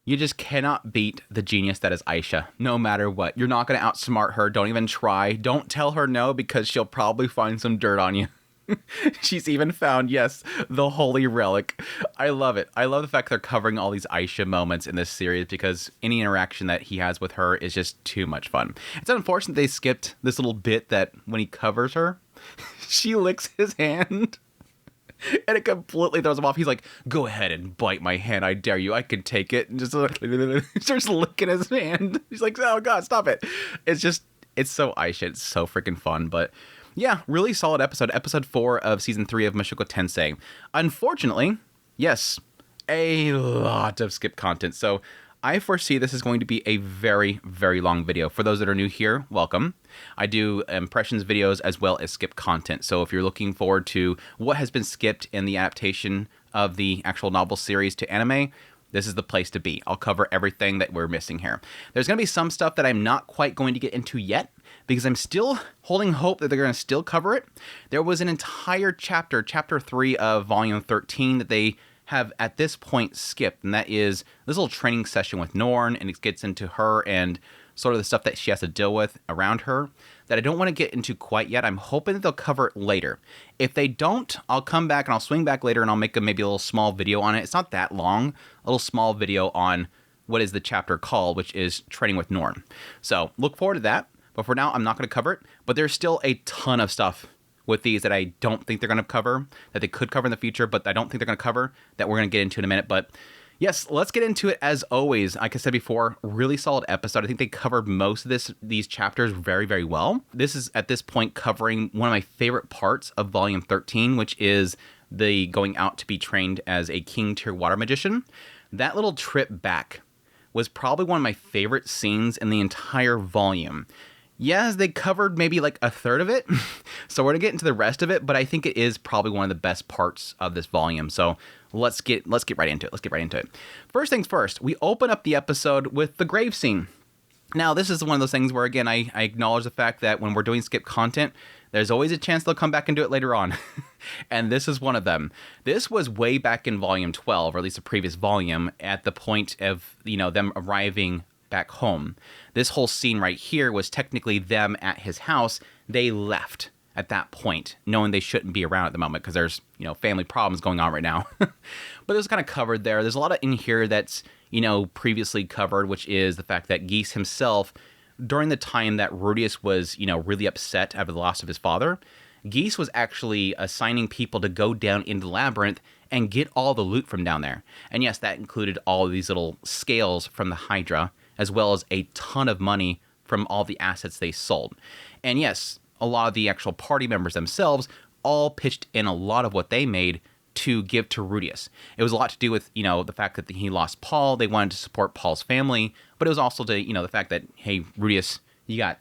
You just cannot beat the genius that is Aisha, no matter what. You're not going to outsmart her. Don't even try. Don't tell her no, because she'll probably find some dirt on you. She's even found, yes, the holy relic. I love it. I love the fact they're covering all these Aisha moments in this series, because any interaction that he has with her is just too much fun. It's unfortunate they skipped this little bit that when he covers her, she licks his hand. And it completely throws him off. He's like, go ahead and bite my hand. I dare you. I can take it. And just like, starts licking his hand. He's like, oh, God, stop it. It's so Aisha. It's so freaking fun. But yeah, really solid episode. Episode 4 of Season 3 of Mushoku Tensei. Unfortunately, yes, a lot of skip content. So I foresee this is going to be a very, very long video. For those that are new here, welcome. I do impressions videos as well as skip content. So if you're looking forward to what has been skipped in the adaptation of the actual novel series to anime, this is the place to be. I'll cover everything that we're missing here. There's going to be some stuff that I'm not quite going to get into yet, because I'm still holding hope that they're going to still cover it. There was an entire chapter, chapter 3 of volume 13, that they have at this point skipped, and that is this little training session with Norn, and it gets into her and sort of the stuff that she has to deal with around her that I don't want to get into quite yet. I'm hoping that they'll cover it later. If they don't, I'll come back and I'll swing back later and I'll make maybe a little small video on it. It's not that long, a little small video on what is the chapter called, which is Training with Norn. So look forward to that. But for now, I'm not going to cover it. But there's still a ton of stuff with these that I don't think they're going to cover, that they could cover in the future, but I don't think they're going to cover, that we're going to get into in a minute. But yes, let's get into it as always. Like I said before, really solid episode. I think they covered most of these chapters very, very well. This is, at this point, covering one of my favorite parts of Volume 13, which is the going out to be trained as a King Tier water magician. That little trip back was probably one of my favorite scenes in the entire volume. Yes, they covered maybe like a third of it, so we're going to get into the rest of it, but I think it is probably one of the best parts of this volume, so let's get right into it. Let's get right into it. First things first, we open up the episode with the grave scene. Now, this is one of those things where, again, I acknowledge the fact that when we're doing skip content, there's always a chance they'll come back and do it later on, and this is one of them. This was way back in Volume 12, or at least the previous volume, at the point of, them arriving back home. This whole scene right here was technically them at his house. They left at that point, knowing they shouldn't be around at the moment because there's, family problems going on right now. But it was kind of covered there. There's a lot of in here that's, previously covered, which is the fact that Geese himself, during the time that Rudeus was, really upset over the loss of his father, Geese was actually assigning people to go down into the labyrinth and get all the loot from down there. And yes, that included all of these little scales from the Hydra, as well as a ton of money from all the assets they sold. And yes, a lot of the actual party members themselves all pitched in a lot of what they made to give to Rudeus. It was a lot to do with, the fact that he lost Paul. They wanted to support Paul's family, but it was also to, the fact that, hey, Rudeus, you got,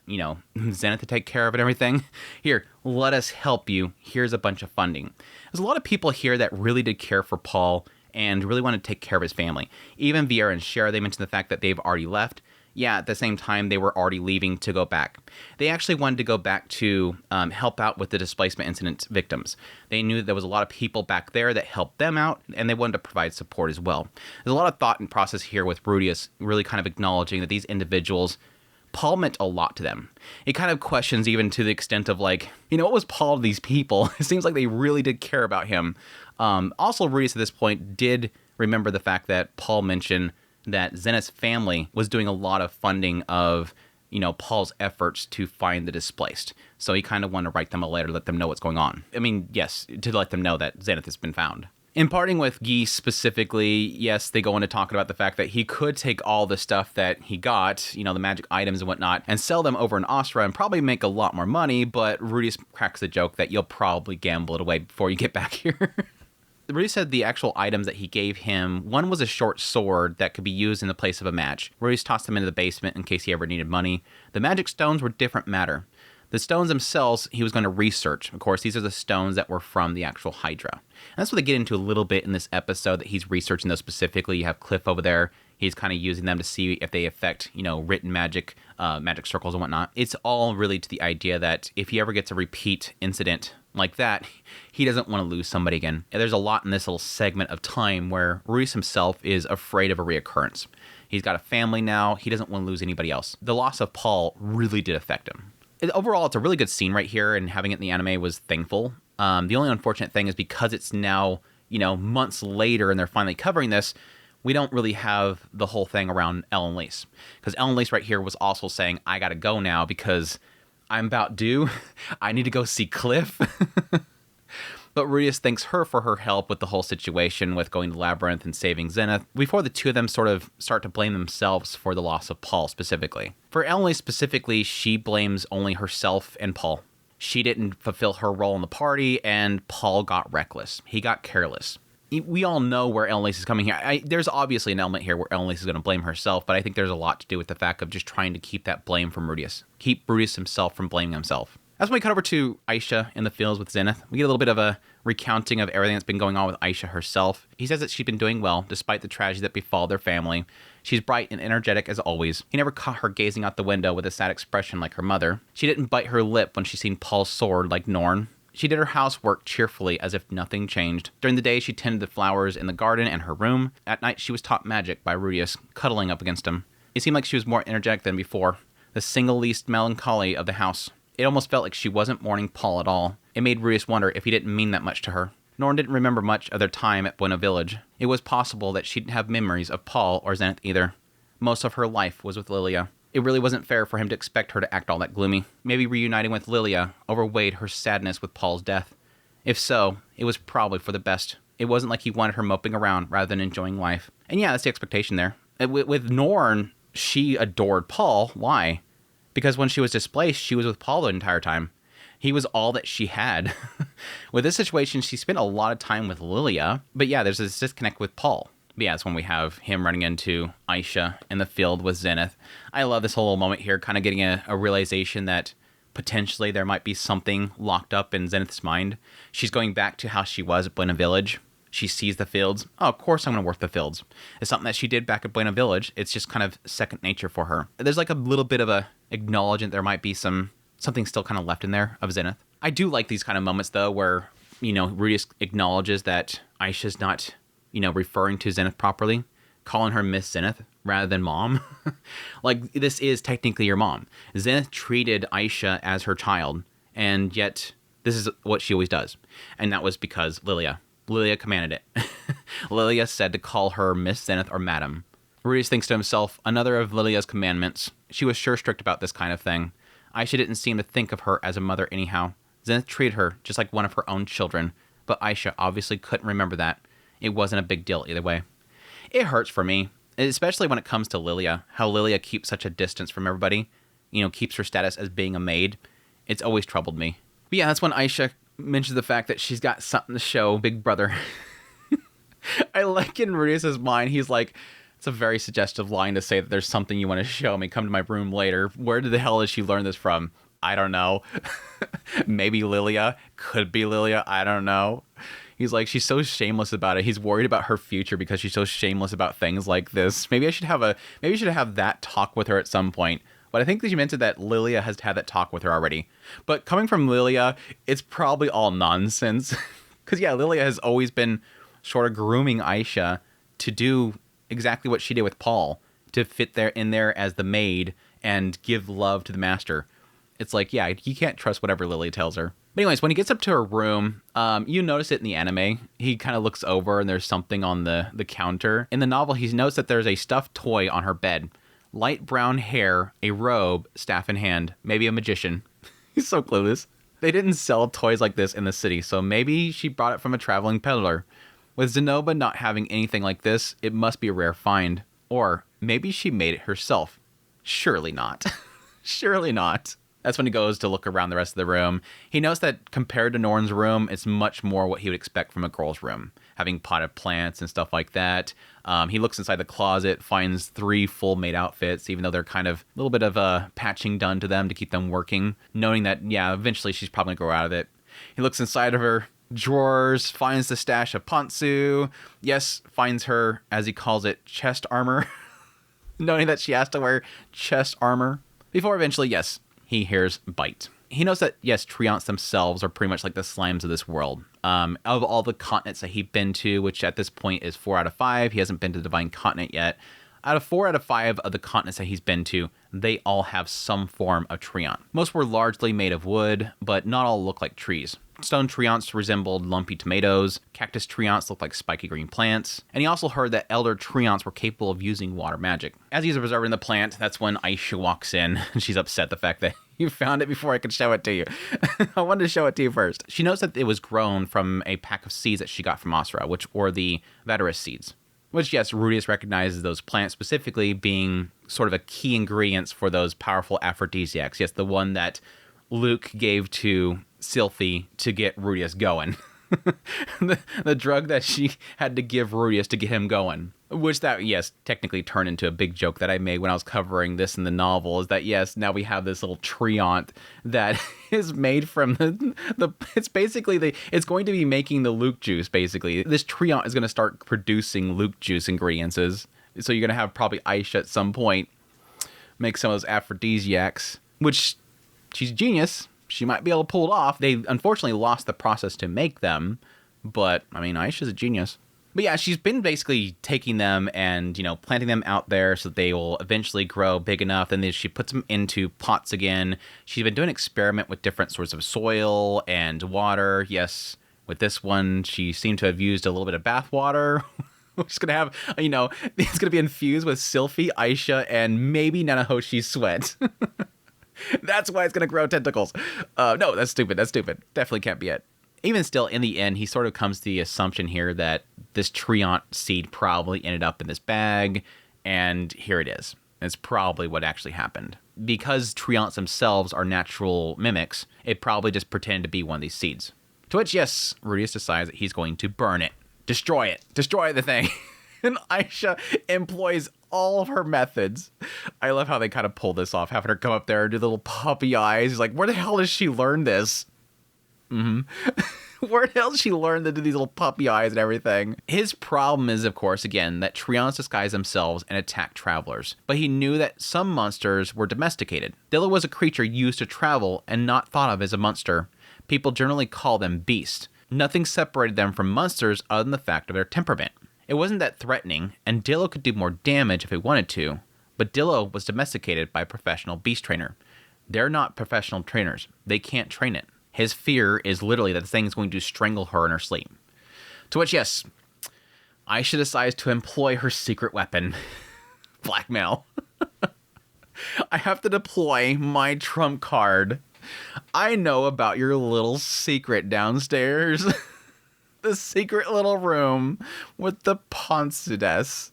Zenith to take care of and everything. Here, let us help you. Here's a bunch of funding. There's a lot of people here that really did care for Paul and really wanted to take care of his family. Even Viera and Shara, they mentioned the fact that they've already left. Yeah, at the same time, they were already leaving to go back. They actually wanted to go back to help out with the displacement incident victims. They knew that there was a lot of people back there that helped them out, and they wanted to provide support as well. There's a lot of thought and process here with Rudeus, really kind of acknowledging that these individuals, Paul meant a lot to them. It kind of questions even to the extent of like, what was Paul to these people? It seems like they really did care about him. Also, Rudeus at this point did remember the fact that Paul mentioned that Zenith's family was doing a lot of funding of, Paul's efforts to find the displaced. So he kind of wanted to write them a letter to let them know what's going on. I mean, yes, to let them know that Zenith has been found. In parting with Geese specifically, yes, they go into talking about the fact that he could take all the stuff that he got, the magic items and whatnot, and sell them over in Astra and probably make a lot more money, but Rudeus cracks the joke that you'll probably gamble it away before you get back here. Rudeus said the actual items that he gave him, one was a short sword that could be used in the place of a match. Rudeus tossed them into the basement in case he ever needed money. The magic stones were different matter. The stones themselves, he was going to research. Of course, these are the stones that were from the actual Hydra. And that's what they get into a little bit in this episode, that he's researching those specifically. You have Cliff over there. He's kind of using them to see if they affect, written magic, magic circles and whatnot. It's all really to the idea that if he ever gets a repeat incident like that, he doesn't want to lose somebody again. And there's a lot in this little segment of time where Rudeus himself is afraid of a reoccurrence. He's got a family now. He doesn't want to lose anybody else. The loss of Paul really did affect him. Overall, it's a really good scene right here, and having it in the anime was thankful. The only unfortunate thing is because it's now, months later and they're finally covering this, we don't really have the whole thing around Ellen Lace. Because Ellen Lace right here was also saying, I gotta go now because I'm about due. I need to go see Cliff. But Rudeus thanks her for her help with the whole situation with going to Labyrinth and saving Zenith, before the two of them sort of start to blame themselves for the loss of Paul specifically. For Ellen Lace specifically, she blames only herself and Paul. She didn't fulfill her role in the party, and Paul got reckless. He got careless. We all know where Ellen Lace is coming here. There's obviously an element here where Ellen Lace is going to blame herself, but I think there's a lot to do with the fact of just trying to keep that blame from Rudeus. Keep Rudeus himself from blaming himself. As we cut over to Aisha in the fields with Zenith, we get a little bit of a recounting of everything that's been going on with Aisha herself. He says that she's been doing well, despite the tragedy that befall their family. She's bright and energetic as always. He never caught her gazing out the window with a sad expression like her mother. She didn't bite her lip when she seen Paul's sword like Norn. She did her housework cheerfully as if nothing changed. During the day, she tended the flowers in the garden and her room. At night, she was taught magic by Rudeus, cuddling up against him. It seemed like she was more energetic than before, the single least melancholy of the house. It almost felt like she wasn't mourning Paul at all. It made Rudeus wonder if he didn't mean that much to her. Norn didn't remember much of their time at Buena Village. It was possible that she didn't have memories of Paul or Zenith either. Most of her life was with Lilia. It really wasn't fair for him to expect her to act all that gloomy. Maybe reuniting with Lilia overweighed her sadness with Paul's death. If so, it was probably for the best. It wasn't like he wanted her moping around rather than enjoying life. And yeah, that's the expectation there. With Norn, she adored Paul. Why? Because when she was displaced, she was with Paul the entire time. He was all that she had. With this situation, she spent a lot of time with Lilia. But yeah, there's this disconnect with Paul. But yeah, that's when we have him running into Aisha in the field with Zenith. I love this whole little moment here, kind of getting a realization that potentially there might be something locked up in Zenith's mind. She's going back to how she was at Buena Village. She sees the fields. Oh, of course I'm going to work the fields. It's something that she did back at Buena Village. It's just kind of second nature for her. There's like a little bit of a acknowledgement there might be something still kind of left in there of Zenith. I do like these kind of moments, though, where, Rudeus acknowledges that Aisha's not, referring to Zenith properly, calling her Miss Zenith rather than mom. Like, this is technically your mom. Zenith treated Aisha as her child, and yet this is what she always does. And that was because Lilia commanded it. Lilia said to call her Miss Zenith or Madam. Rudeus thinks to himself, another of Lilia's commandments. She was sure strict about this kind of thing. Aisha didn't seem to think of her as a mother anyhow. Zenith treated her just like one of her own children, but Aisha obviously couldn't remember that. It wasn't a big deal either way. It hurts for me, especially when it comes to Lilia, how Lilia keeps such a distance from everybody, keeps her status as being a maid. It's always troubled me. But yeah, that's when Aisha mentions the fact that she's got something to show Big Brother. I like in Rudeus' mind, he's like, it's a very suggestive line to say that there's something you want to show me. Come to my room later. Where the hell did she learn this from? I don't know. Maybe Lilia. Could be Lilia. I don't know. He's like, she's so shameless about it. He's worried about her future because she's so shameless about things like this. Maybe I should have that talk with her at some point. But I think that you mentioned that Lilia has had that talk with her already. But coming from Lilia, it's probably all nonsense. Because yeah, Lilia has always been sort of grooming Aisha to do exactly what she did with Paul, to fit in there as the maid and give love to the master. It's like, yeah, you can't trust whatever Lilia tells her. But anyways, when he gets up to her room, you notice it in the anime. He kind of looks over and there's something on the counter. In the novel, he noticed that there's a stuffed toy on her bed. Light brown hair, a robe, staff in hand, maybe a magician. He's so clueless. They didn't sell toys like this in the city, so maybe she brought it from a traveling peddler. With Zenobia not having anything like this, it must be a rare find. Or maybe she made it herself. Surely not. Surely not. That's when he goes to look around the rest of the room. He knows that compared to Norn's room, it's much more what he would expect from a girl's room, having potted plants and stuff like that. He looks inside the closet, finds 3 full maid outfits, even though they're kind of a little bit of patching done to them to keep them working, knowing that, yeah, eventually she's probably going to grow out of it. He looks inside of her drawers, finds the stash of pantsu. Yes, finds her, as he calls it, chest armor, knowing that she has to wear chest armor. Before eventually, yes, he hears Byt. he knows that, yes, Treants themselves are pretty much like the slimes of this world. Of all the continents that he's been to, which at this point is 4 out of 5, he hasn't been to the Divine Continent yet. Out of 4 out of 5 of the continents that he's been to, they all have some form of Treant. Most were largely made of wood, but not all look like trees. Stone Treants resembled lumpy tomatoes, cactus Treants looked like spiky green plants, and he also heard that elder Treants were capable of using water magic. As he's observing the plant, that's when Aisha walks in, and she's upset the fact that you found it before I could show it to you. I wanted to show it to you first. She notes that it was grown from a pack of seeds that she got from Asura, which were the Vaterus seeds. Which, yes, Rudeus recognizes those plants specifically being sort of a key ingredients for those powerful aphrodisiacs. Yes, the one that Luke gave to Sylphie to get Rudeus going. the drug that she had to give Rudeus to get him going. Which that, yes, technically turned into a big joke that I made when I was covering this in the novel, is that, yes, now we have this little Treant that is made from it's basically, it's going to be making the Luke juice, basically. This Treant is going to start producing Luke juice ingredients. So you're going to have probably Aisha at some point make some of those aphrodisiacs, which she's a genius. She might be able to pull it off. They unfortunately lost the process to make them, but, I mean, Aisha's a genius. But yeah, she's been basically taking them and, planting them out there so that they will eventually grow big enough. Then she puts them into pots again. She's been doing an experiment with different sorts of soil and water. Yes, with this one, she seemed to have used a little bit of bath water. We're just going to have, it's going to be infused with Sylphie, Aisha, and maybe Nanahoshi's sweat. That's why it's going to grow tentacles. No, that's stupid. Definitely can't be it. Even still, in the end, he sort of comes to the assumption here that this Treant seed probably ended up in this bag, and here it is. It's probably what actually happened. Because Treants themselves are natural mimics, it probably just pretended to be one of these seeds. To which, yes, Rudeus decides that he's going to burn it. Destroy the thing. And Aisha employs all of her methods. I love how they kind of pull this off, having her come up there and do the little puppy eyes. He's like, where the hell does she learn this? Where the hell did she learn to do these little puppy eyes and everything? His problem is, of course, again, that Treants disguise themselves and attack travelers. But he knew that some monsters were domesticated. Dilla was a creature used to travel and not thought of as a monster. People generally call them beasts. Nothing separated them from monsters other than the fact of their temperament. It wasn't that threatening, and Dillo could do more damage if he wanted to, but Dillo was domesticated by a professional beast trainer. They're not professional trainers. They can't train it. His fear is literally that the thing is going to strangle her in her sleep. To which, yes, Aisha decides to employ her secret weapon. Blackmail. I have to deploy my trump card. I know about your little secret downstairs. The secret little room with the Ponsides.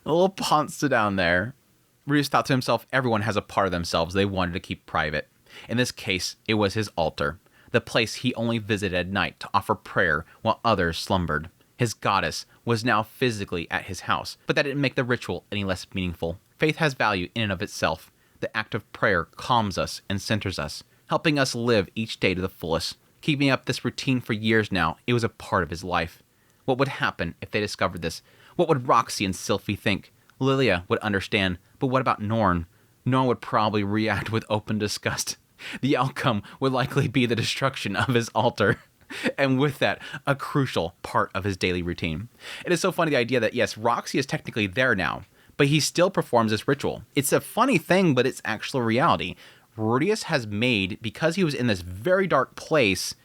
The little Ponsa down there. Rudeus thought to himself, everyone has a part of themselves they wanted to keep private. In this case, it was his altar. The place he only visited at night to offer prayer while others slumbered. His goddess was now physically at his house, but that didn't make the ritual any less meaningful. Faith has value in and of itself. The act of prayer calms us and centers us, helping us live each day to the fullest. Keeping up this routine for years now, it was a part of his life. What would happen if they discovered this? What would Roxy and Sylphie think? Lilia would understand, but what about Norn? Norn would probably react with open disgust. The outcome would likely be the destruction of his altar. And with that, a crucial part of his daily routine. It is so funny, the idea that, yes, Roxy is technically there now, but he still performs this ritual. It's a funny thing, but it's actual reality. Rudeus has made, because he was in this very dark place,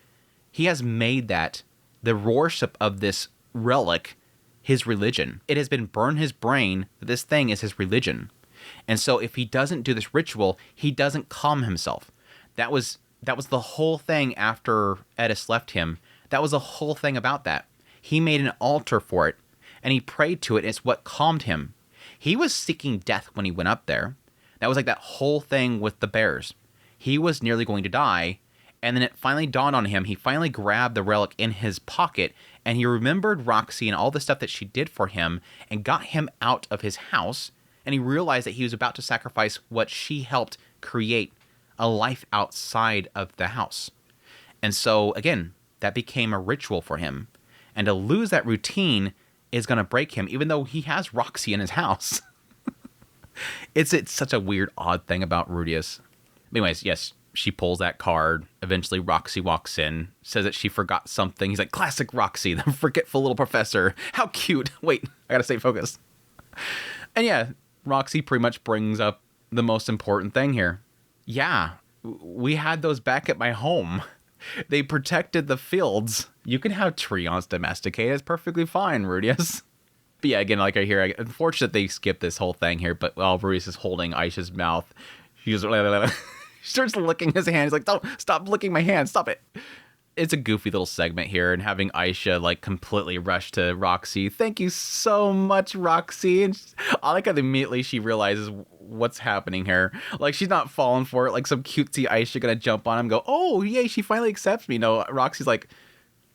he has made that, the worship of this relic, his religion. It has been burned in his brain that this thing is his religion. And so if he doesn't do this ritual, he doesn't calm himself. That was the whole thing after Edis left him. That was the whole thing about that. He made an altar for it, and he prayed to it, and it's what calmed him. He was seeking death when he went up there. That was like that whole thing with the bears. He was nearly going to die, and then it finally dawned on him. He finally grabbed the relic in his pocket, and he remembered Roxy and all the stuff that she did for him, and got him out of his house, and he realized that he was about to sacrifice what she helped create, a life outside of the house. And so, again, that became a ritual for him. And to lose that routine is going to break him, even though he has Roxy in his house. It's such a weird, odd thing about Rudeus. Anyways, yes, She pulls that card. Eventually, Roxy walks in, says that she forgot something. He's like, classic Roxy, the forgetful little professor. How cute. Wait, I gotta stay focused. And yeah, Roxy pretty much brings up the most important thing here. Yeah, we had those back at my home. They protected the fields. You can have Treants domesticated. It's perfectly fine, Rudeus. But yeah, again, like I hear, unfortunate they skipped this whole thing here, but while Rudeus is holding Aisha's mouth, he goes, she starts licking his hand. He's like, don't, stop licking my hand. Stop it. It's a goofy little segment here, and having Aisha like completely rush to Roxy. Thank you so much, Roxy. And I like how immediately she realizes what's happening here. Like, she's not falling for it. Like some cutesy Aisha gonna jump on him and go, oh, yay, she finally accepts me. No, Roxy's like,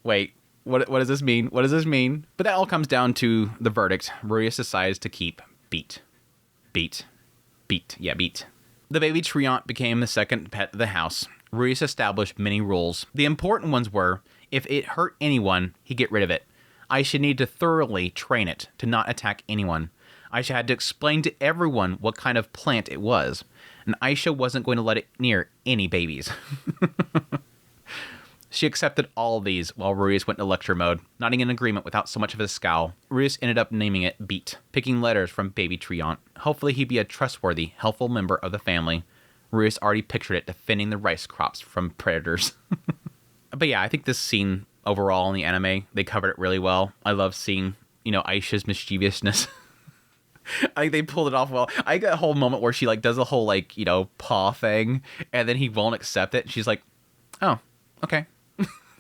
wait, what does this mean? What does this mean? But that all comes down to the verdict. Rudeus decides to keep Byt. Byt. Yeah, Byt. The baby Treant became the second pet of the house. Rudeus established many rules. The important ones were, if it hurt anyone, he'd get rid of it. Aisha needed to thoroughly train it to not attack anyone. Aisha had to explain to everyone what kind of plant it was. And Aisha wasn't going to let it near any babies. She accepted all of these while Rudeus went into lecture mode, nodding in agreement without so much of a scowl. Rudeus ended up naming it Byt, picking letters from baby Treant. Hopefully he'd be a trustworthy, helpful member of the family. Rudeus already pictured it defending the rice crops from predators. But yeah, I think this scene overall in the anime, they covered it really well. I love seeing, Aisha's mischievousness. I think they pulled it off well. I get a whole moment where she does a whole paw thing, and then he won't accept it. She's like, oh, okay.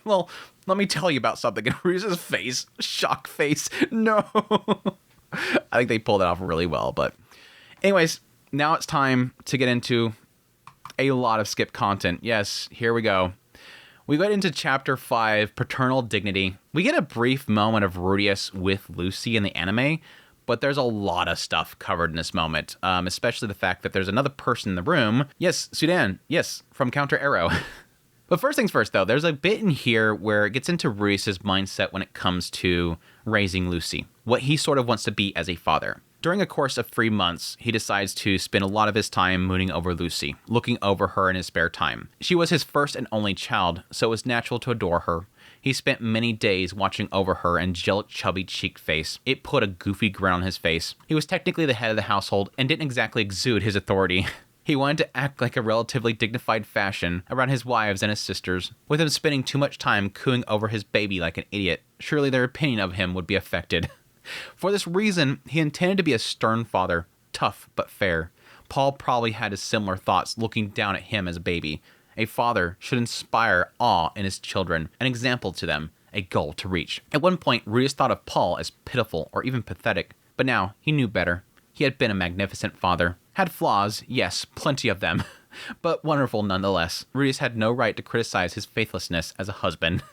Well, let me tell you about something. And Rudeus' face, shock face, no. I think they pulled it off really well. But anyways, now it's time to get into a lot of skip content. Yes, here we go. We get into Chapter 5, Paternal Dignity. We get a brief moment of Rudeus with Lucy in the anime, but there's a lot of stuff covered in this moment, especially the fact that there's another person in the room. Yes, Sudan. Yes, from Counter Arrow. But first things first, though, there's a bit in here where it gets into Rudeus' mindset when it comes to raising Lucy, what he sort of wants to be as a father. During a course of 3 months, he decides to spend a lot of his time mooning over Lucy, looking over her in his spare time. She was his first and only child, so it was natural to adore her. He spent many days watching over her angelic, chubby-cheeked face. It put a goofy grin on his face. He was technically the head of the household and didn't exactly exude his authority. He wanted to act like a relatively dignified fashion around his wives and his sisters. With him spending too much time cooing over his baby like an idiot, surely their opinion of him would be affected. For this reason, he intended to be a stern father, tough but fair. Paul probably had his similar thoughts looking down at him as a baby. A father should inspire awe in his children, an example to them, a goal to reach. At one point, Rudeus thought of Paul as pitiful or even pathetic, but now he knew better. He had been a magnificent father. Had flaws, yes, plenty of them, but wonderful nonetheless. Rudeus had no right to criticize his faithlessness as a husband.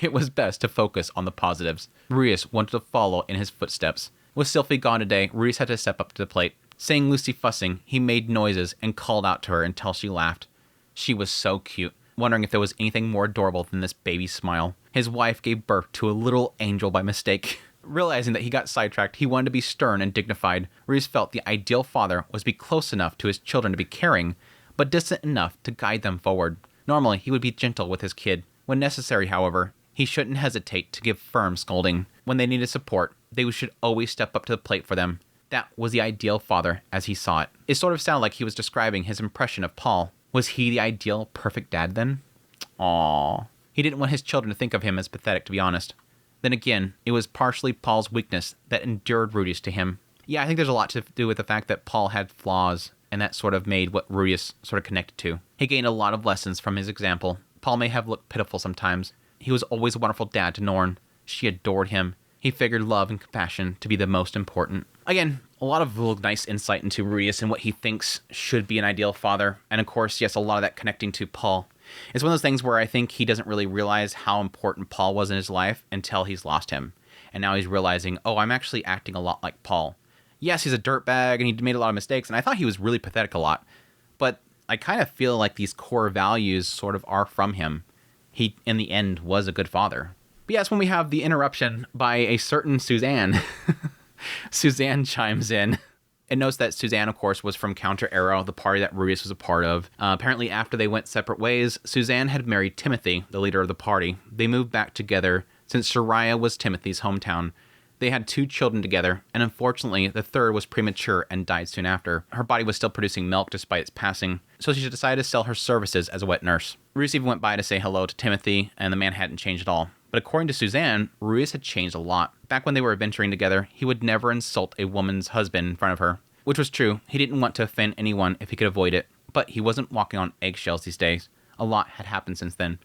It was best to focus on the positives. Rudeus wanted to follow in his footsteps. With Sylphie gone today, Rudeus had to step up to the plate. Seeing Lucy fussing, he made noises and called out to her until she laughed. She was so cute, wondering if there was anything more adorable than this baby smile. His wife gave birth to a little angel by mistake. Realizing that he got sidetracked, he wanted to be stern and dignified. Rudeus felt the ideal father was to be close enough to his children to be caring, but distant enough to guide them forward. Normally, he would be gentle with his kid. When necessary, however, he shouldn't hesitate to give firm scolding. When they needed support, they should always step up to the plate for them. That was the ideal father as he saw it. It sort of sounded like he was describing his impression of Paul. Was he the ideal, perfect dad then? Aww. He didn't want his children to think of him as pathetic, to be honest. Then again, it was partially Paul's weakness that endeared Rudeus to him. Yeah, I think there's a lot to do with the fact that Paul had flaws, and that sort of made what Rudeus sort of connected to. He gained a lot of lessons from his example. Paul may have looked pitiful sometimes. He was always a wonderful dad to Norn. She adored him. He figured love and compassion to be the most important. Again, a lot of little nice insight into Rudeus and what he thinks should be an ideal father. And of course, yes, a lot of that connecting to Paul. It's one of those things where I think he doesn't really realize how important Paul was in his life until he's lost him. And now he's realizing, oh, I'm actually acting a lot like Paul. Yes, he's a dirtbag and he made a lot of mistakes. And I thought he was really pathetic a lot. But I kind of feel like these core values sort of are from him. He, in the end, was a good father. But yes, when we have the interruption by a certain Suzanne. Suzanne chimes in. It notes that Suzanne, of course, was from Counter Arrow, the party that Rudeus was a part of. Apparently, after they went separate ways, Suzanne had married Timothy, the leader of the party. They moved back together since Soraya was Timothy's hometown. They had 2 children together, and unfortunately, the third was premature and died soon after. Her body was still producing milk despite its passing, so she decided to sell her services as a wet nurse. Rudeus even went by to say hello to Timothy, and the man hadn't changed at all. But according to Suzanne, Rudeus had changed a lot. Back when they were adventuring together, he would never insult a woman's husband in front of her. Which was true. He didn't want to offend anyone if he could avoid it. But he wasn't walking on eggshells these days. A lot had happened since then.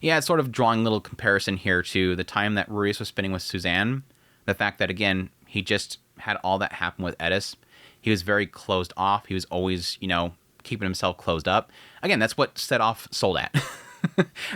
Yeah, it's sort of drawing a little comparison here to the time that Rudeus was spending with Suzanne. The fact that, again, he just had all that happen with Edis. He was very closed off. He was always, keeping himself closed up. Again, that's what set off Soldat.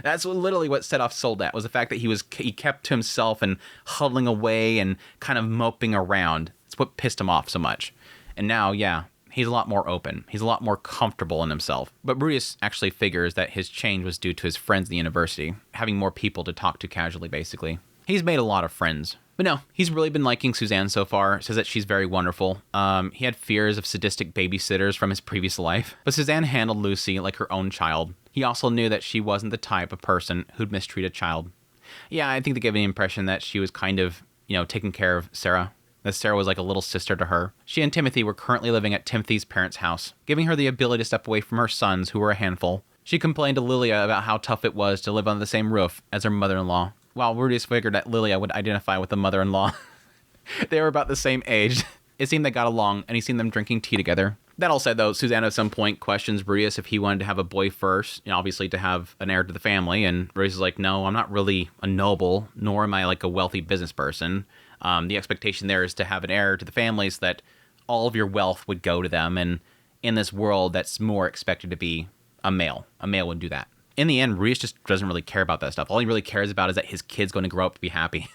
That's literally what set off Soldat, was the fact that he kept to himself and huddling away and kind of moping around. It's what pissed him off so much. And now, yeah, he's a lot more open. He's a lot more comfortable in himself. But Rudeus actually figures that his change was due to his friends in the university, having more people to talk to casually, basically. He's made a lot of friends. But no, he's really been liking Suzanne so far, says that she's very wonderful. He had fears of sadistic babysitters from his previous life, but Suzanne handled Lucy like her own child. He also knew that she wasn't the type of person who'd mistreat a child. Yeah, I think they gave the impression that she was kind of, taking care of Sarah. That Sarah was like a little sister to her. She and Timothy were currently living at Timothy's parents' house, giving her the ability to step away from her sons, who were a handful. She complained to Lilia about how tough it was to live under the same roof as her mother-in-law. While Rudeus figured that Lilia would identify with the mother-in-law. They were about the same age. It seemed they got along, and he seen them drinking tea together. That all said, though, Suzanne at some point questions Rudeus if he wanted to have a boy first, obviously to have an heir to the family, and Rudeus is like, no, I'm not really a noble, nor am I like a wealthy business person. The expectation there is to have an heir to the family so that all of your wealth would go to them, and in this world, that's more expected to be a male. A male would do that. In the end, Rudeus just doesn't really care about that stuff. All he really cares about is that his kid's going to grow up to be happy.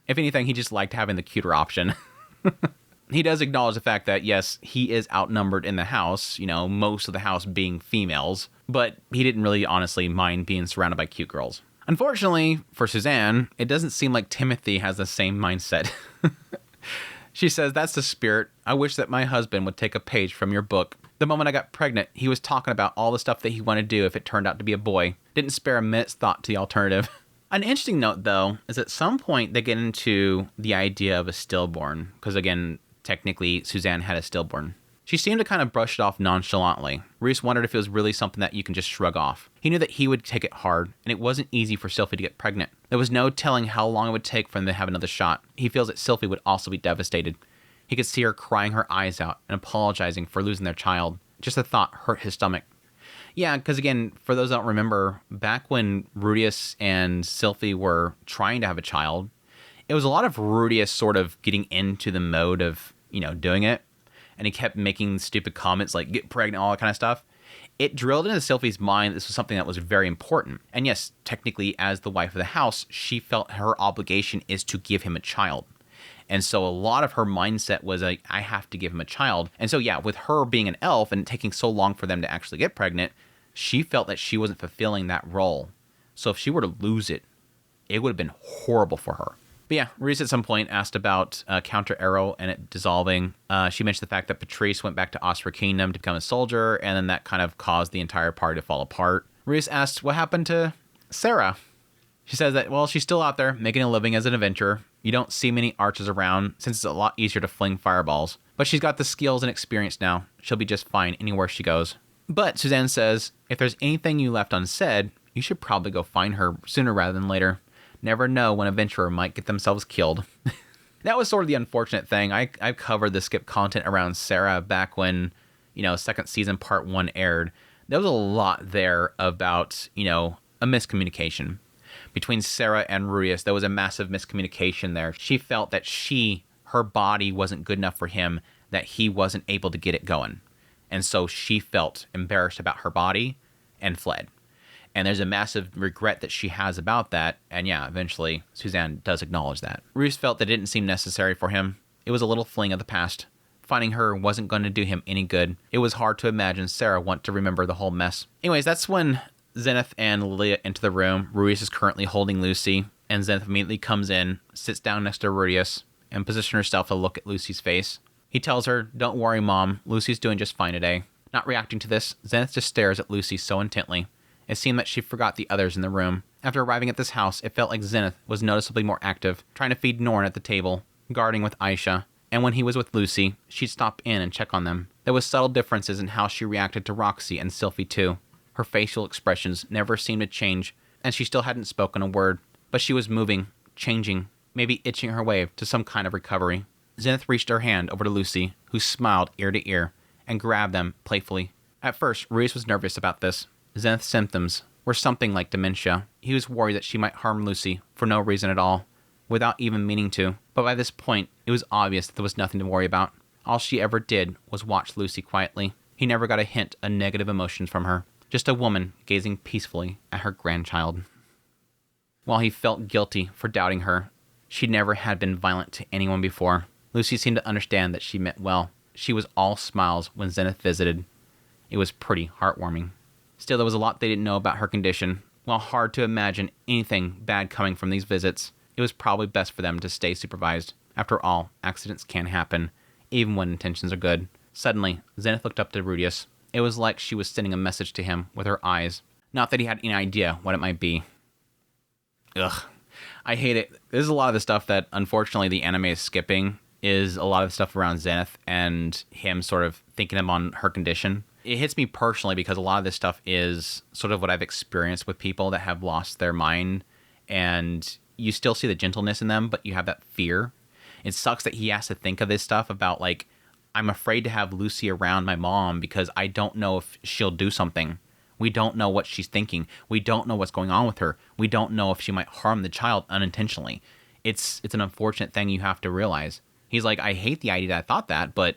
If anything, he just liked having the cuter option. He does acknowledge the fact that, yes, he is outnumbered in the house, most of the house being females, but he didn't really honestly mind being surrounded by cute girls. Unfortunately, for Suzanne, it doesn't seem like Timothy has the same mindset. She says, that's the spirit. I wish that my husband would take a page from your book. The moment I got pregnant, he was talking about all the stuff that he wanted to do if it turned out to be a boy. Didn't spare a minute's thought to the alternative. An interesting note, though, is at some point they get into the idea of a stillborn. Because again, technically, Suzanne had a stillborn. She seemed to kind of brush it off nonchalantly. Reese wondered if it was really something that you can just shrug off. He knew that he would take it hard, and it wasn't easy for Sylphie to get pregnant. There was no telling how long it would take for them to have another shot. He feels that Sylphie would also be devastated. He could see her crying her eyes out and apologizing for losing their child. Just the thought hurt his stomach. Yeah, because again, for those that don't remember, back when Rudeus and Sylphie were trying to have a child, it was a lot of Rudeus sort of getting into the mode of, doing it. And he kept making stupid comments like, get pregnant, all that kind of stuff. It drilled into Sylphie's mind this was something that was very important. And yes, technically, as the wife of the house, she felt her obligation is to give him a child. And so a lot of her mindset was like, I have to give him a child. And so yeah, with her being an elf and taking so long for them to actually get pregnant, she felt that she wasn't fulfilling that role. So if she were to lose it, it would have been horrible for her. But yeah, Reese at some point asked about Counter Arrow and it dissolving. She mentioned the fact that Patrice went back to Osprey Kingdom to become a soldier, and then that kind of caused the entire party to fall apart. Reese asked what happened to Sarah. She says that, well, she's still out there making a living as an adventurer. You don't see many archers around since it's a lot easier to fling fireballs. But she's got the skills and experience now. She'll be just fine anywhere she goes. But Suzanne says, if there's anything you left unsaid, you should probably go find her sooner rather than later. Never know when an adventurer might get themselves killed. That was sort of the unfortunate thing. I covered the skip content around Sarah back when, second season part 1 aired. There was a lot there about, a miscommunication. Between Sarah and Rudeus, there was a massive miscommunication there. She felt that her body wasn't good enough for him, that he wasn't able to get it going. And so she felt embarrassed about her body and fled. And there's a massive regret that she has about that. And yeah, eventually Suzanne does acknowledge that. Rudeus felt that it didn't seem necessary for him. It was a little fling of the past. Finding her wasn't going to do him any good. It was hard to imagine Sarah want to remember the whole mess. Anyways, that's when Zenith and Lilia enter the room. Rudeus is currently holding Lucy, and Zenith immediately comes in, sits down next to Rudeus, and positions herself to look at Lucy's face. He tells her, "Don't worry, Mom. Lucy's doing just fine today." Not reacting to this, Zenith just stares at Lucy so intently. It seemed that she forgot the others in the room. After arriving at this house, it felt like Zenith was noticeably more active, trying to feed Norn at the table, guarding with Aisha, and when he was with Lucy, she'd stop in and check on them. There was subtle differences in how she reacted to Roxy and Sylphie too. Her facial expressions never seemed to change, and she still hadn't spoken a word. But she was moving, changing, maybe itching her way to some kind of recovery. Zenith reached her hand over to Lucy, who smiled ear to ear, and grabbed them playfully. At first, Rudeus was nervous about this. Zenith's symptoms were something like dementia. He was worried that she might harm Lucy for no reason at all, without even meaning to. But by this point, it was obvious that there was nothing to worry about. All she ever did was watch Lucy quietly. He never got a hint of negative emotions from her. Just a woman gazing peacefully at her grandchild. While he felt guilty for doubting her, she never had been violent to anyone before. Lucy seemed to understand that she meant well. She was all smiles when Zenith visited. It was pretty heartwarming. Still, there was a lot they didn't know about her condition. While hard to imagine anything bad coming from these visits, it was probably best for them to stay supervised. After all, accidents can happen, even when intentions are good. Suddenly, Zenith looked up to Rudeus. It was like she was sending a message to him with her eyes. Not that he had any idea what it might be. Ugh. I hate it. There's a lot of the stuff that, unfortunately, the anime is skipping, is a lot of stuff around Zenith and him sort of thinking him on her condition. It hits me personally because a lot of this stuff is sort of what I've experienced with people that have lost their mind, and you still see the gentleness in them, but you have that fear. It sucks that he has to think of this stuff about, like, I'm afraid to have Lucy around my mom because I don't know if she'll do something. We don't know what she's thinking. We don't know what's going on with her. We don't know if she might harm the child unintentionally. It's an unfortunate thing you have to realize. He's like, I hate the idea that I thought that, but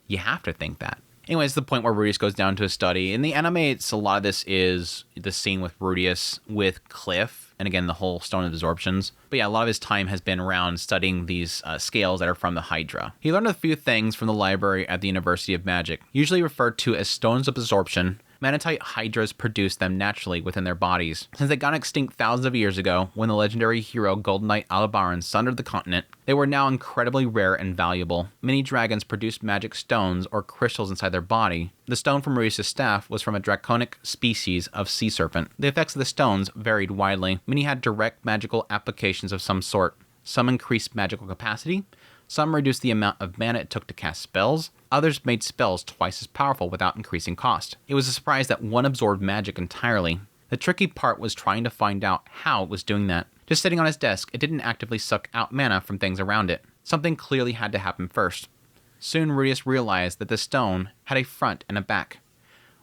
you have to think that. Anyways, the point where Rudeus goes down to his study. In the anime, a lot of this is the scene with Rudeus with Cliff, and again, the whole Stone of Absorptions. But yeah, a lot of his time has been around studying these scales that are from the Hydra. He learned a few things from the library at the University of Magic, usually referred to as Stones of Absorption. Manatite hydras produce them naturally within their bodies. Since they got extinct thousands of years ago, when the legendary hero Golden Knight Aldebaran sundered the continent, they were now incredibly rare and valuable. Many dragons produced magic stones or crystals inside their body. The stone from Rudeus' staff was from a draconic species of sea serpent. The effects of the stones varied widely. Many had direct magical applications of some sort. Some increased magical capacity. Some reduced the amount of mana it took to cast spells. Others made spells twice as powerful without increasing cost. It was a surprise that one absorbed magic entirely. The tricky part was trying to find out how it was doing that. Just sitting on his desk, it didn't actively suck out mana from things around it. Something clearly had to happen first. Soon Rudeus realized that the stone had a front and a back.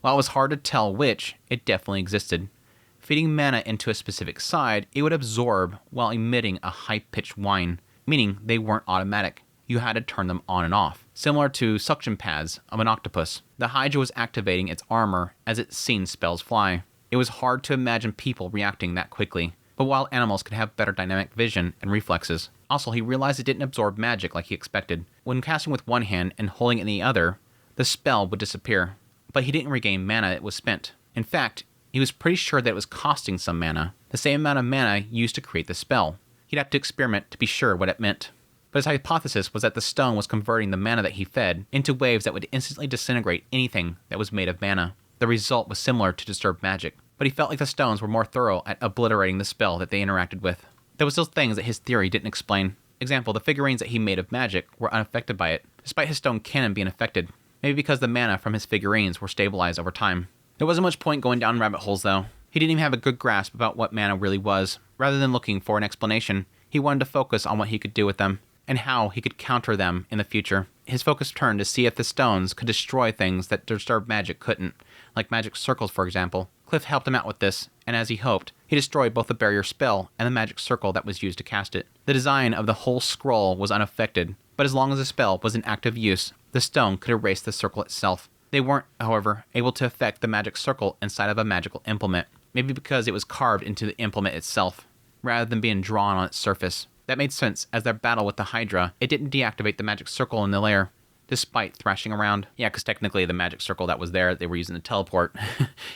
While it was hard to tell which, it definitely existed. Feeding mana into a specific side, it would absorb while emitting a high-pitched whine, meaning they weren't automatic. You had to turn them on and off, similar to suction pads of an octopus. The Hydra was activating its armor as it seen spells fly. It was hard to imagine people reacting that quickly, but wild animals could have better dynamic vision and reflexes. Also, he realized it didn't absorb magic like he expected. When casting with one hand and holding it in the other, the spell would disappear, but he didn't regain mana that was spent. In fact, he was pretty sure that it was costing some mana, the same amount of mana used to create the spell. He'd have to experiment to be sure what it meant. But his hypothesis was that the stone was converting the mana that he fed into waves that would instantly disintegrate anything that was made of mana. The result was similar to disturbed magic, but he felt like the stones were more thorough at obliterating the spell that they interacted with. There were still things that his theory didn't explain. Example, the figurines that he made of magic were unaffected by it, despite his stone cannon being affected. Maybe because the mana from his figurines were stabilized over time. There wasn't much point going down rabbit holes though. He didn't even have a good grasp about what mana really was. Rather than looking for an explanation, he wanted to focus on what he could do with them, and how he could counter them in the future. His focus turned to see if the stones could destroy things that disturbed magic couldn't, like magic circles for example. Cliff helped him out with this, and as he hoped, he destroyed both the barrier spell and the magic circle that was used to cast it. The design of the whole scroll was unaffected, but as long as the spell was in active use, the stone could erase the circle itself. They weren't, however, able to affect the magic circle inside of a magical implement, maybe because it was carved into the implement itself, rather than being drawn on its surface. That made sense, as their battle with the Hydra, it didn't deactivate the magic circle in the lair, despite thrashing around. Yeah, because technically the magic circle that was there, they were using to teleport,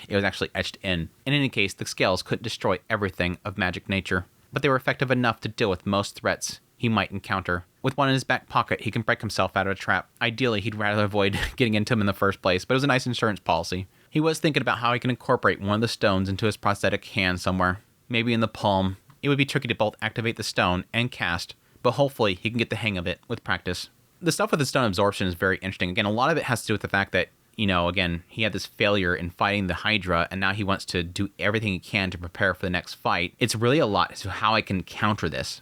it was actually etched in. In any case, the scales couldn't destroy everything of magic nature, but they were effective enough to deal with most threats, he might encounter. With one in his back pocket, he can break himself out of a trap. Ideally, he'd rather avoid getting into him in the first place, but it was a nice insurance policy. He was thinking about how he can incorporate one of the stones into his prosthetic hand somewhere, maybe in the palm. It would be tricky to both activate the stone and cast, but hopefully he can get the hang of it with practice. The stuff with the stone absorption is very interesting. Again, a lot of it has to do with the fact that, again, he had this failure in fighting the Hydra, and now he wants to do everything he can to prepare for the next fight. It's really a lot as to how I can counter this.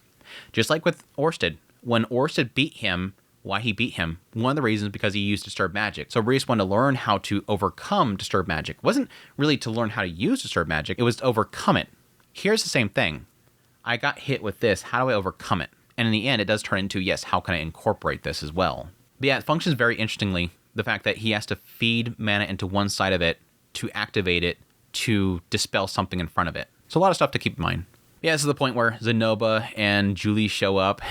Just like with Orsted. When Orsted beat him, why he beat him? One of the reasons because he used Disturbed Magic. So Rudeus wanted to learn how to overcome Disturbed Magic. It wasn't really to learn how to use Disturbed Magic, it was to overcome it. Here's the same thing. I got hit with this, how do I overcome it? And in the end, it does turn into, yes, how can I incorporate this as well? But yeah, it functions very interestingly. The fact that he has to feed mana into one side of it to activate it to dispel something in front of it. So a lot of stuff to keep in mind. Yeah, this is the point where Zenobia and Julie show up.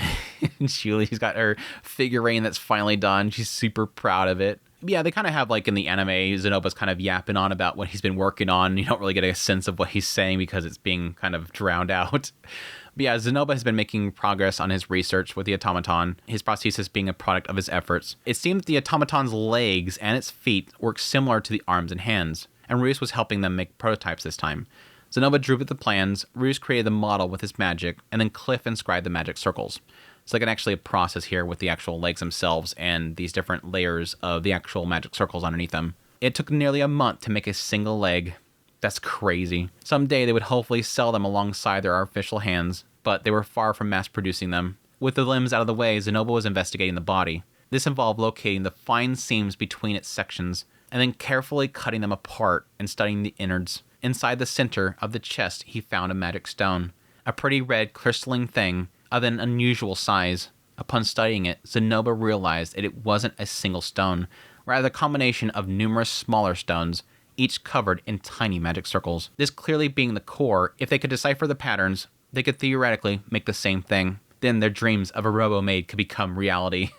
Julie's got her figurine that's finally done. She's super proud of it. Yeah, they kind of have, like in the anime, Zenobia's kind of yapping on about what he's been working on. You don't really get a sense of what he's saying because it's being kind of drowned out. But yeah, Zenobia has been making progress on his research with the automaton, his prosthesis being a product of his efforts. It seemed that the automaton's legs and its feet worked similar to the arms and hands, and Rudeus was helping them make prototypes this time. Zenobia drew up the plans, Rudeus created the model with his magic, and then Cliff inscribed the magic circles. So like actually a process here with the actual legs themselves and these different layers of the actual magic circles underneath them. It took nearly a month to make a single leg. That's crazy. Someday they would hopefully sell them alongside their artificial hands, but they were far from mass producing them. With the limbs out of the way, Zenobia was investigating the body. This involved locating the fine seams between its sections, and then carefully cutting them apart and studying the innards. Inside the center of the chest, he found a magic stone, a pretty red crystalline thing of an unusual size. Upon studying it, Zenobia realized that it wasn't a single stone, rather a combination of numerous smaller stones, each covered in tiny magic circles. This clearly being the core, if they could decipher the patterns, they could theoretically make the same thing. Then their dreams of a robo-maid could become reality.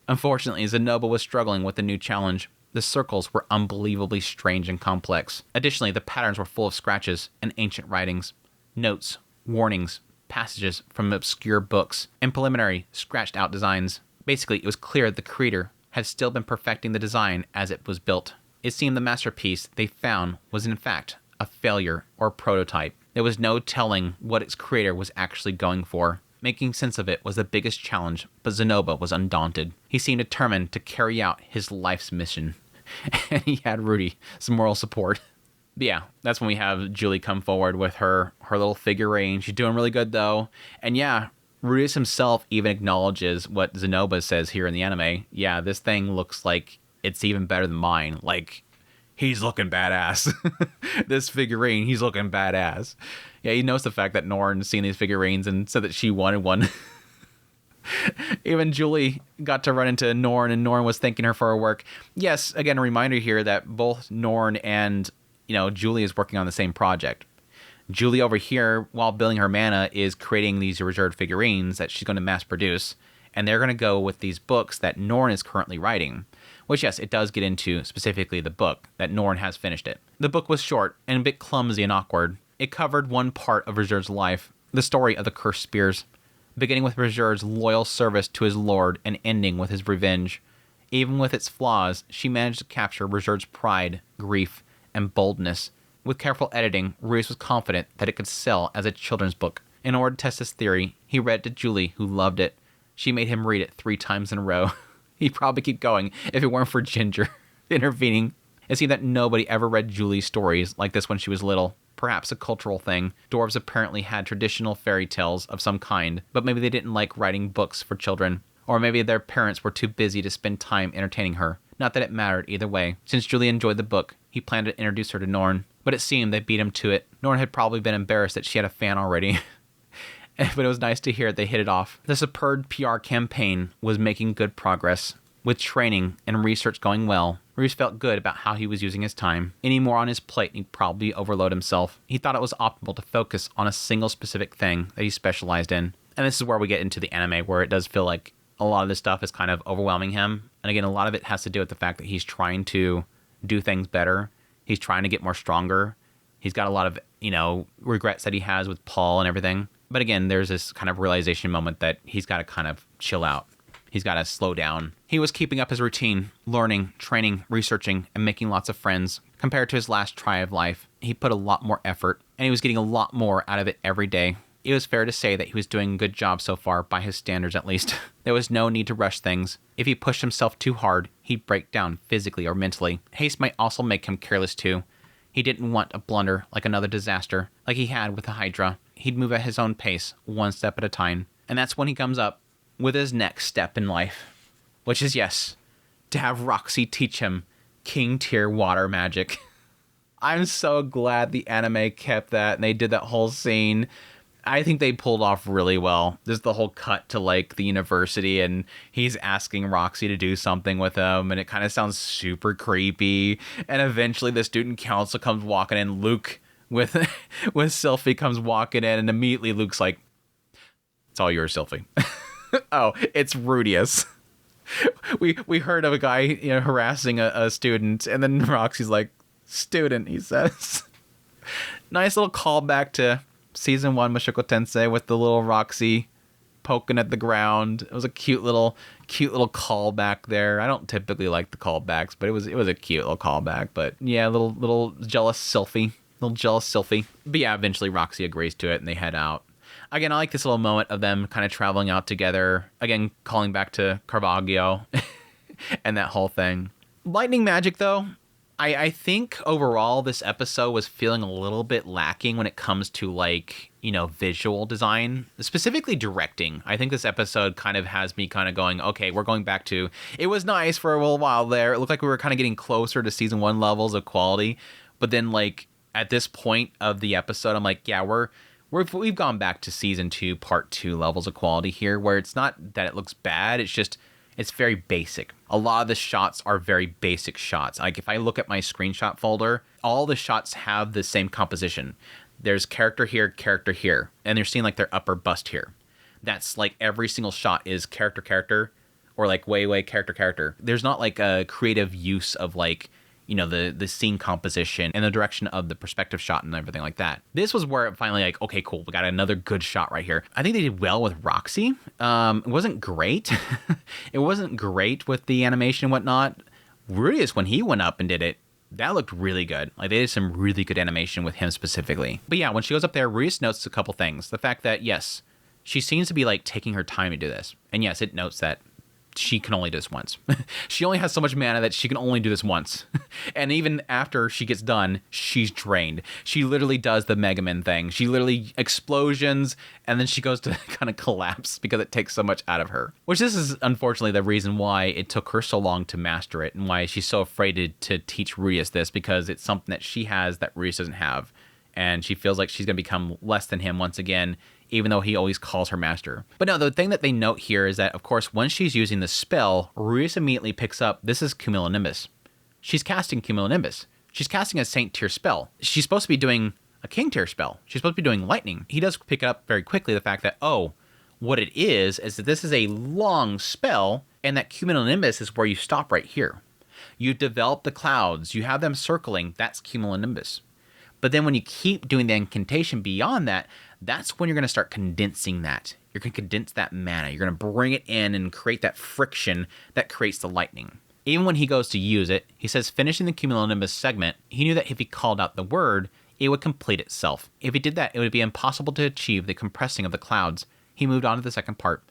Unfortunately, Zenobia was struggling with the new challenge. The circles were unbelievably strange and complex. Additionally, the patterns were full of scratches and ancient writings, notes, warnings, passages from obscure books, and preliminary, scratched-out designs. Basically, it was clear that the creator had still been perfecting the design as it was built. It seemed the masterpiece they found was in fact a failure or prototype. There was no telling what its creator was actually going for. Making sense of it was the biggest challenge, but Zenobia was undaunted. He seemed determined to carry out his life's mission. And he had Rudy, some moral support. But yeah, that's when we have Julie come forward with her little figurine. She's doing really good, though. And yeah, Rudeus himself even acknowledges what Zenobia says here in the anime. Yeah, this thing looks like it's even better than mine. Like, he's looking badass. This figurine, he's looking badass. Yeah, he knows the fact that Norn seen these figurines and said that she wanted one. Even Julie got to run into Norn, and Norn was thanking her for her work. Yes, again, a reminder here that both Norn and, Julie is working on the same project. Julie over here, while building her mana, is creating these reserved figurines that she's going to mass produce, and they're going to go with these books that Norn is currently writing. Which, yes, it does get into specifically the book, that Norn has finished it. The book was short and a bit clumsy and awkward. It covered one part of Reserve's life, the story of the cursed spears, beginning with Reserve's loyal service to his lord and ending with his revenge. Even with its flaws, she managed to capture Reserve's pride, grief, and boldness. With careful editing, Rudeus was confident that it could sell as a children's book. In order to test his theory, he read it to Julie, who loved it. She made him read it 3 times in a row. He'd probably keep going if it weren't for Ginger intervening. It seemed that nobody ever read Julie's stories like this when she was little. Perhaps a cultural thing. Dwarves apparently had traditional fairy tales of some kind, but maybe they didn't like writing books for children. Or maybe their parents were too busy to spend time entertaining her. Not that it mattered either way. Since Julie enjoyed the book, he planned to introduce her to Norn. But it seemed they beat him to it. Norn had probably been embarrassed that she had a fan already. But it was nice to hear they hit it off. The superb PR campaign was making good progress. With training and research going well, Rudeus felt good about how he was using his time. Any more on his plate, he'd probably overload himself. He thought it was optimal to focus on a single specific thing that he specialized in. And this is where we get into the anime, where it does feel like a lot of this stuff is kind of overwhelming him. And again, a lot of it has to do with the fact that he's trying to do things better. He's trying to get more stronger. He's got a lot of, regrets that he has with Paul and everything. But again, there's this kind of realization moment that he's got to kind of chill out. He's got to slow down. He was keeping up his routine, learning, training, researching, and making lots of friends. Compared to his last try of life, he put a lot more effort, and he was getting a lot more out of it every day. It was fair to say that he was doing a good job so far, by his standards at least. There was no need to rush things. If he pushed himself too hard, he'd break down physically or mentally. Haste might also make him careless too. He didn't want a blunder like another disaster, like he had with the Hydra. He'd move at his own pace, one step at a time. And that's when he comes up with his next step in life, which is, yes, to have Roxy teach him king tier water magic. I'm so glad the anime kept that and they did that whole scene. I think they pulled off really well. There's the whole cut to like the university and he's asking Roxy to do something with him and it kind of sounds super creepy. And eventually the student council comes walking in. Luke with Sylphie comes walking in and immediately Luke's like, it's all yours, Sylphie. Oh, it's Rudeus. We heard of a guy, harassing a student, and then Roxy's like, student, he says. Nice little callback to season 1 Mushoku Tensei with the little Roxy poking at the ground. It was a cute little callback there. I don't typically like the callbacks, but it was a cute little callback. But yeah, little jealous Sylphie. But yeah, eventually Roxy agrees to it and they head out. Again, I like this little moment of them kind of traveling out together. Again, calling back to Caravaggio and that whole thing. Lightning magic, though, I think overall this episode was feeling a little bit lacking when it comes to visual design, specifically directing. I think this episode kind of has me kind of going, okay, we're going back to, it was nice for a little while there. It looked like we were kind of getting closer to season 1 levels of quality. But then at this point of the episode, I'm like, yeah, we've gone back to season 2, part 2 levels of quality here, where it's not that it looks bad. It's just, it's very basic. A lot of the shots are very basic shots. Like if I look at my screenshot folder, all the shots have the same composition. There's character here, and they're seeing their upper bust here. That's every single shot is character, or way character. There's not a creative use of the scene composition and the direction of the perspective shot and everything like that. This was where it finally okay, cool, we got another good shot right here. I think they did well with Roxy. It wasn't great. It wasn't great with the animation and whatnot. Rudeus, when he went up and did it, that looked really good. They did some really good animation with him specifically. But yeah, when she goes up there, Rudeus notes a couple things. The fact that, yes, she seems to be taking her time to do this. And yes, it notes that she can only do this once. She only has so much mana that she can only do this once. And even after she gets done, she's drained. She literally does the Mega Man thing. She literally explosions, and then she goes to kind of collapse because it takes so much out of her. Which this is unfortunately the reason why it took her so long to master it, and why she's so afraid to teach Rudeus this, because it's something that she has that Rudeus doesn't have. And she feels like she's going to become less than him once again, even though he always calls her master. But no, the thing that they note here is that, of course, when she's using the spell, Rudeus immediately picks up, this is Cumulonimbus. She's casting Cumulonimbus. She's casting a Saint tier spell. She's supposed to be doing a King tier spell. She's supposed to be doing lightning. He does pick it up very quickly, the fact that, what it is that this is a long spell, and that Cumulonimbus is where you stop right here. You develop the clouds, you have them circling, that's Cumulonimbus. But then when you keep doing the incantation beyond that, that's when you're going to start condensing that. You're going to condense that mana. You're going to bring it in and create that friction that creates the lightning. Even when he goes to use it, he says finishing the Cumulonimbus segment, he knew that if he called out the word, it would complete itself. If he did that, it would be impossible to achieve the compressing of the clouds. He moved on to the second part.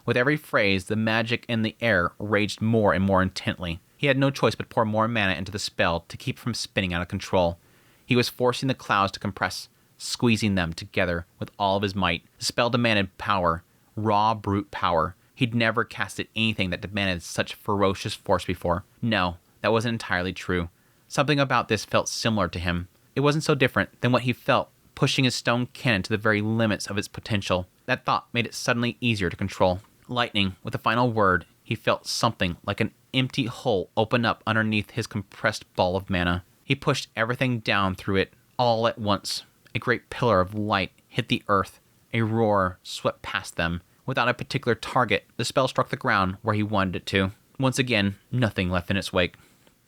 With every phrase, the magic in the air raged more and more intently. He had no choice but pour more mana into the spell to keep from spinning out of control. He was forcing the clouds to compress, squeezing them together with all of his might. The spell demanded power, raw brute power. He'd never casted anything that demanded such ferocious force before. No, that wasn't entirely true. Something about this felt similar to him. It wasn't so different than what he felt, pushing his stone cannon to the very limits of its potential. That thought made it suddenly easier to control. Lightning, with the final word, he felt something like an empty hole open up underneath his compressed ball of mana. He pushed everything down through it all at once. A great pillar of light hit the earth. A roar swept past them. Without a particular target, the spell struck the ground where he wanted it to. Once again, nothing left in its wake.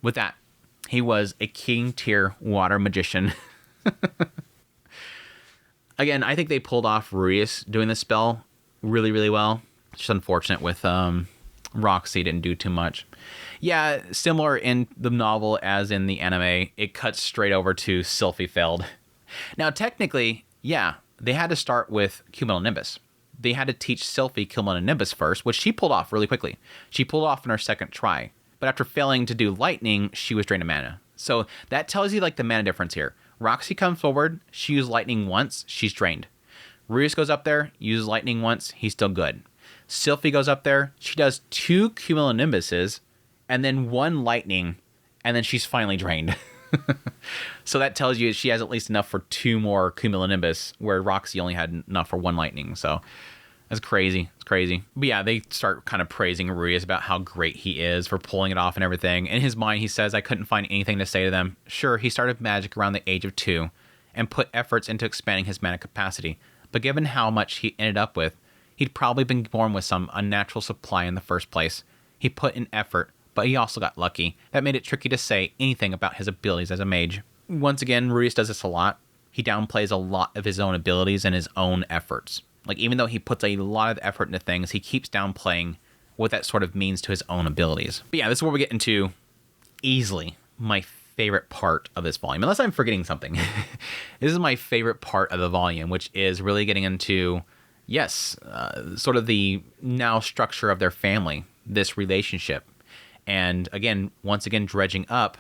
With that, he was a king tier water magician. Again, I think they pulled off Rudeus doing this spell really, really well. It's just unfortunate with Roxy didn't do too much. Yeah, similar in the novel as in the anime, it cuts straight over to Sylphie failed. Now, technically, yeah, they had to start with Cumulonimbus. They had to teach Sylphie Cumulonimbus first, which she pulled off really quickly. She pulled off in her second try. But after failing to do lightning, she was drained of mana. So that tells you like the mana difference here. Roxy comes forward, she used lightning once, she's drained. Rudeus goes up there, uses lightning once, he's still good. Sylphie goes up there, she does 2 Cumulonimbuses, and then 1 lightning, and then she's finally drained. So that tells you she has at least enough for 2 more Cumulonimbus, where Roxy only had enough for 1 lightning. So that's crazy. It's crazy. But yeah, they start kind of praising Rudeus about how great he is for pulling it off and everything. In his mind, he says, I couldn't find anything to say to them. Sure, he started magic around the age of 2 and put efforts into expanding his mana capacity. But given how much he ended up with, he'd probably been born with some unnatural supply in the first place. He put in effort, but he also got lucky. That made it tricky to say anything about his abilities as a mage. Once again, Rudeus does this a lot. He downplays a lot of his own abilities and his own efforts. Like, even though he puts a lot of effort into things, he keeps downplaying what that sort of means to his own abilities. But yeah, this is where we get into easily my favorite part of this volume. Unless I'm forgetting something. This is my favorite part of the volume, which is really getting into, yes, sort of the now structure of their family, this relationship. And again, once again, dredging up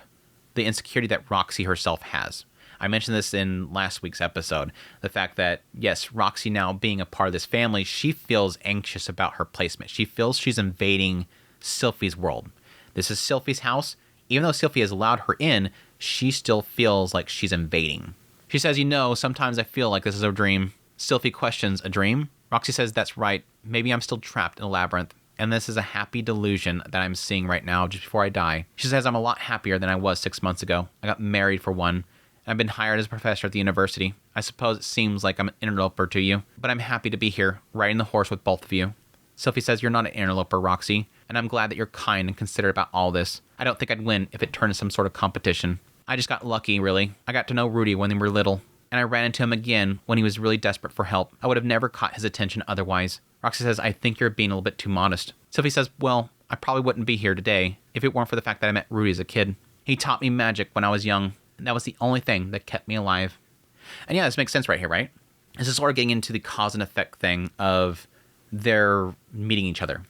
the insecurity that Roxy herself has. I mentioned this in last week's episode. The fact that, yes, Roxy now being a part of this family, she feels anxious about her placement. She feels she's invading Sylphie's world. This is Sylphie's house. Even though Sylphie has allowed her in, she still feels like she's invading. She says, sometimes I feel like this is a dream. Sylphie questions, a dream? Roxy says, that's right. Maybe I'm still trapped in a labyrinth. And this is a happy delusion that I'm seeing right now just before I die. She says, I'm a lot happier than I was 6 months ago. I got married for one. I've been hired as a professor at the university. I suppose it seems like I'm an interloper to you, but I'm happy to be here, riding the horse with both of you. Sylphie says, you're not an interloper, Roxy, and I'm glad that you're kind and considerate about all this. I don't think I'd win if it turned into some sort of competition. I just got lucky, really. I got to know Rudy when they were little, and I ran into him again when he was really desperate for help. I would have never caught his attention otherwise. Roxy says, I think you're being a little bit too modest. Sylphie says, well, I probably wouldn't be here today if it weren't for the fact that I met Rudy as a kid. He taught me magic when I was young. And that was the only thing that kept me alive. And yeah, this makes sense right here, right? This is sort of getting into the cause and effect thing of their meeting each other.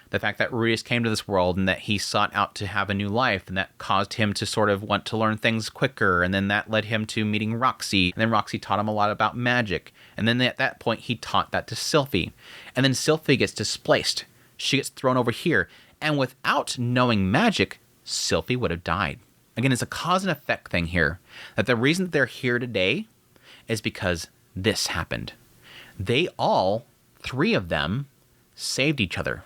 The fact that Rudeus came to this world and that he sought out to have a new life, and that caused him to sort of want to learn things quicker. And then that led him to meeting Roxy. And then Roxy taught him a lot about magic. And then at that point, he taught that to Sylphie. And then Sylphie gets displaced. She gets thrown over here. And without knowing magic, Sylphie would have died. Again, it's a cause and effect thing here. That the reason that they're here today is because this happened. They all, 3 of them, saved each other.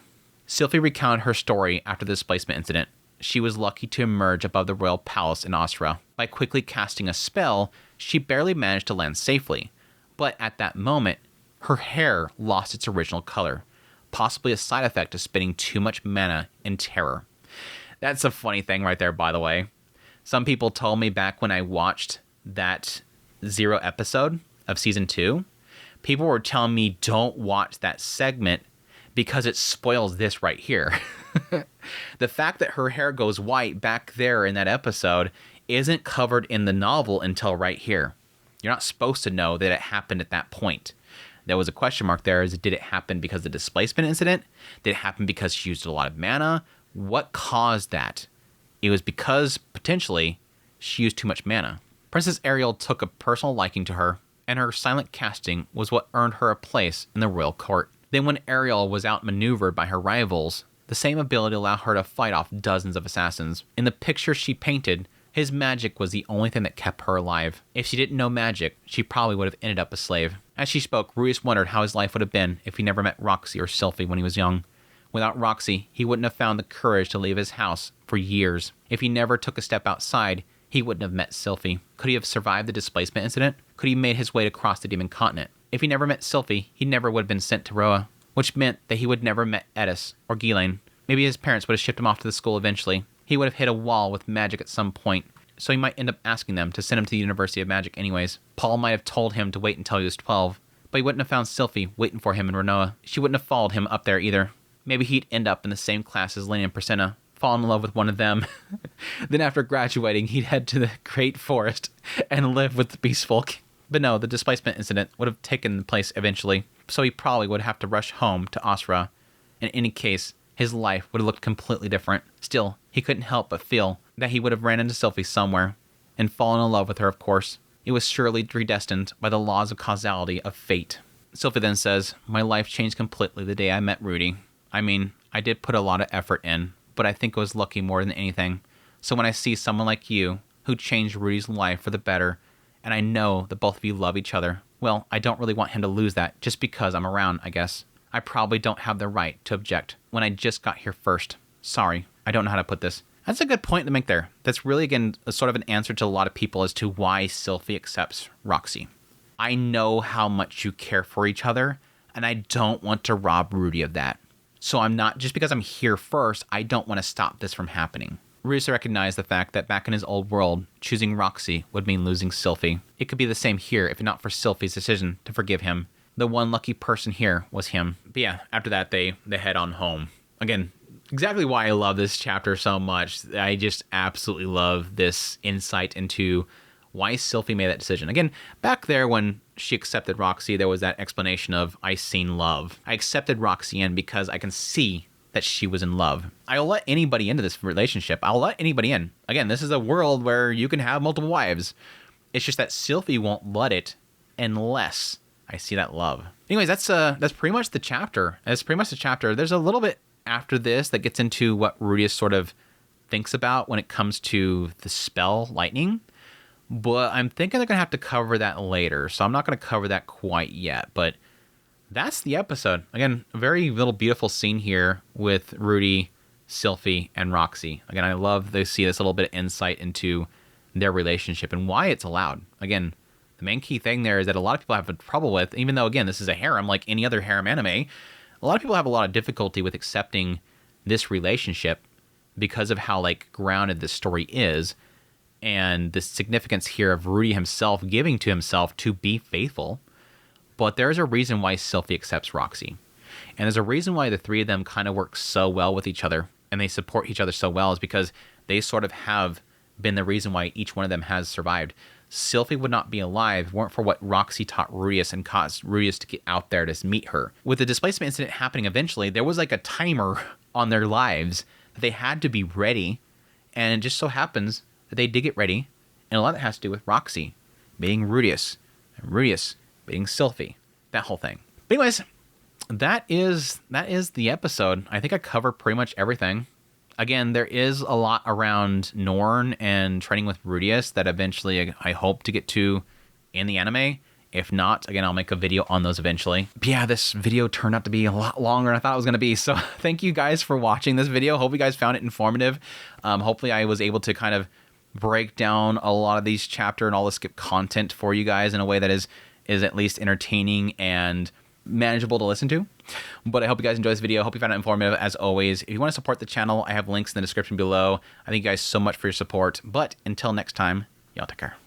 Sylphie recounted her story after the displacement incident. She was lucky to emerge above the royal palace in Austria. By quickly casting a spell, she barely managed to land safely. But at that moment, her hair lost its original color, possibly a side effect of spending too much mana in terror. That's a funny thing right there, by the way. Some people told me back when I watched that 0 episode of season 2, people were telling me don't watch that segment because it spoils this right here. The fact that her hair goes white back there in that episode isn't covered in the novel until right here. You're not supposed to know that it happened at that point. There was a question mark there. Did it happen because of the displacement incident? Did it happen because she used a lot of mana? What caused that? It was because, potentially, she used too much mana. Princess Ariel took a personal liking to her, and her silent casting was what earned her a place in the royal court. Then when Ariel was outmaneuvered by her rivals, the same ability allowed her to fight off dozens of assassins. In the picture she painted, his magic was the only thing that kept her alive. If she didn't know magic, she probably would have ended up a slave. As she spoke, Rudeus wondered how his life would have been if he never met Roxy or Sylphie when he was young. Without Roxy, he wouldn't have found the courage to leave his house for years. If he never took a step outside, he wouldn't have met Sylphie. Could he have survived the displacement incident? Could he have made his way across the demon continent? If he never met Sylphie, he never would have been sent to Roa, which meant that he would never met Edis or Ghislaine. Maybe his parents would have shipped him off to the school eventually. He would have hit a wall with magic at some point. so he might end up asking them to send him to the University of Magic anyways. Paul might have told him to wait until he was 12, but he wouldn't have found Sylphie waiting for him in Renoa. She wouldn't have followed him up there either. Maybe he'd end up in the same class as Lenny and Priscilla, fall in love with one of them. Then after graduating, he'd head to the Great Forest and live with the Beast Folk. But no, the displacement incident would have taken place eventually, so he probably would have to rush home to Asra. In any case, his life would have looked completely different. Still, he couldn't help but feel that he would have ran into Sylphie somewhere, and fallen in love with her, of course. It was surely predestined by the laws of causality of fate. Sylphie then says, "My life changed completely the day I met Rudy. I mean, I did put a lot of effort in, but I think I was lucky more than anything. So when I see someone like you, who changed Rudy's life for the better, and I know that both of you love each other, well, I don't really want him to lose that just because I'm around, I guess. I probably don't have the right to object when I just got here first. Sorry, I don't know how to put this." That's a good point to make there. That's really, again, a sort of an answer to a lot of people as to why Sylphie accepts Roxy. I know how much you care for each other, and I don't want to rob Rudy of that. So I'm not, just because I'm here first, I don't want to stop this from happening. Rudeus recognized the fact that back in his old world, choosing Roxy would mean losing Sylphie. It could be the same here if not for Sylphie's decision to forgive him. The one lucky person here was him. But yeah, after that, they head on home. Again, exactly why I love this chapter so much. I just absolutely love this insight into why Sylphie made that decision. Again, back there when she accepted Roxy, there was that explanation of, I seen love. I accepted Roxy in because I can see that she was in love. I'll let anybody into this relationship. I'll let anybody in. Again, this is a world where you can have multiple wives. It's just that Sylphie won't let it unless I see that love. Anyways, that's pretty much the chapter. That's pretty much the chapter. There's a little bit after this that gets into what Rudeus sort of thinks about when it comes to the spell lightning. But I'm thinking they're going to have to cover that later, so I'm not going to cover that quite yet. But that's the episode. Again, a very little beautiful scene here with Rudy, Sylphie, and Roxy. Again, I love to see this little bit of insight into their relationship and why it's allowed. Again, the main key thing there is that a lot of people have trouble with, even though, again, this is a harem like any other harem anime, a lot of people have a lot of difficulty with accepting this relationship because of how, like, grounded this story is. And the significance here of Rudy himself giving to himself to be faithful. But there's a reason why Sylphie accepts Roxy. And there's a reason why the three of them kind of work so well with each other and they support each other so well, is because they sort of have been the reason why each one of them has survived. Sylphie would not be alive if it weren't for what Roxy taught Rudeus and caused Rudeus to get out there to meet her. With the displacement incident happening eventually, there was like a timer on their lives that they had to be ready. And it just so happens that they did get ready, and a lot of it has to do with Roxy being Rudeus, and Rudeus being Sylphie, that whole thing. But anyways, that is the episode. I think I covered pretty much everything. Again, there is a lot around Norn and training with Rudeus that eventually I hope to get to in the anime. If not, again, I'll make a video on those eventually. But yeah, this video turned out to be a lot longer than I thought it was going to be. So thank you guys for watching this video. Hope you guys found it informative. Hopefully I was able to kind of break down a lot of these chapter and all the skip content for you guys in a way that is at least entertaining and manageable to listen to. But I hope you guys enjoyed this video. I hope you found it informative as always. If you want to support the channel, I have links in the description below. I thank you guys so much for your support. But until next time, y'all take care.